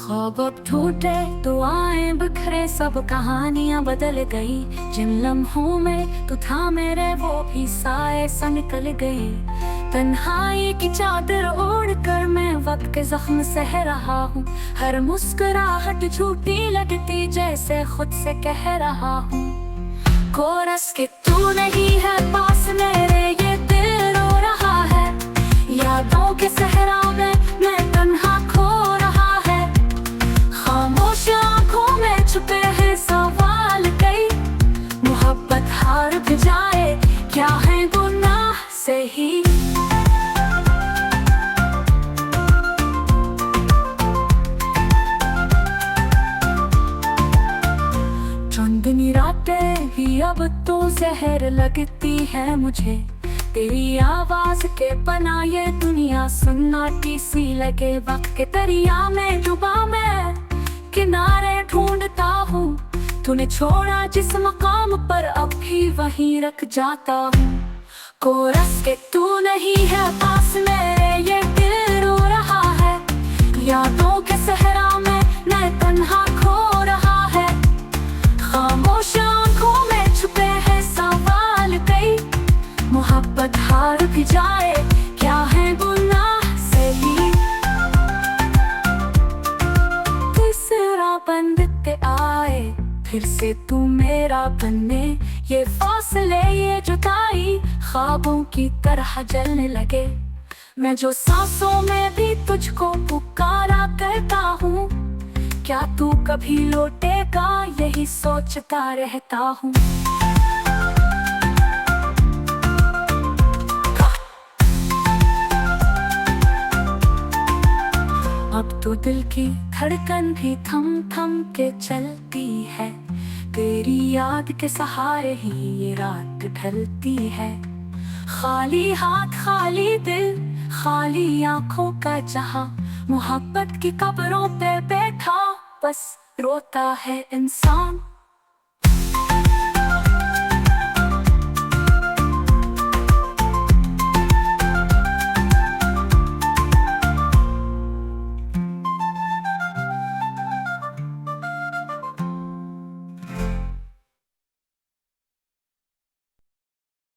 ख्वाब अब टूटे, दुआएं बिखरे, सब कहानियां बदल गई। जिन लम्हों में तू था मेरे, वो भी साए सा निकल गई। तन्हाई की चादर ओढ़ कर मैं वक्त के जख्म सह रहा हूँ। हर मुस्कुराहट झूठी लगती, जैसे खुद से कह रहा हूँ। कोरस के तू नहीं है पास मेरे, ये दिल रो रहा है। यादों के सहरा में मैं तन्हा खो रहा है। खामोश आंखों में छुपे हैं सवाल कई। मोहब्बत हार भी जाए, क्या है गुनाह से ही। चंदनी रातें भी अब तो जहर लगती है मुझे। तेरी आवाज के बना ये दुनिया सन्नाटी सी लगे। वक्त के दरिया में डूबा मैं किनारे ढूंढता हूँ। तूने छोड़ा जिस मकाम पर, अब भी वहीं रख जाता हूँ। कोरस के तू नहीं है पास मेरे, ये दिल रो रहा है। यादों के सहरा में मैं तन्हा खो रहा है। खामोश आंखों में छुपे हैं सवाल कई। मोहब्बत हार भी जाए, क्या है गुनाह से ही। तीसरा बंधते आए, फिर से तू मेरा बनने। ये फासले, ये जुदाई ख्वाबों की तरह जलने लगे। मैं जो सांसों में भी तुझको पुकारा करता हूँ। क्या तू कभी लौटेगा, यही सोचता रहता हूँ। अब तो दिल की धड़कन भी थम थम के चलती है। तेरी याद के सहारे ही ये रात ढलती है। खाली हाथ, खाली दिल, खाली आंखों का जहां। मोहब्बत की कब्रों पे बैठा बस रोता है इंसान।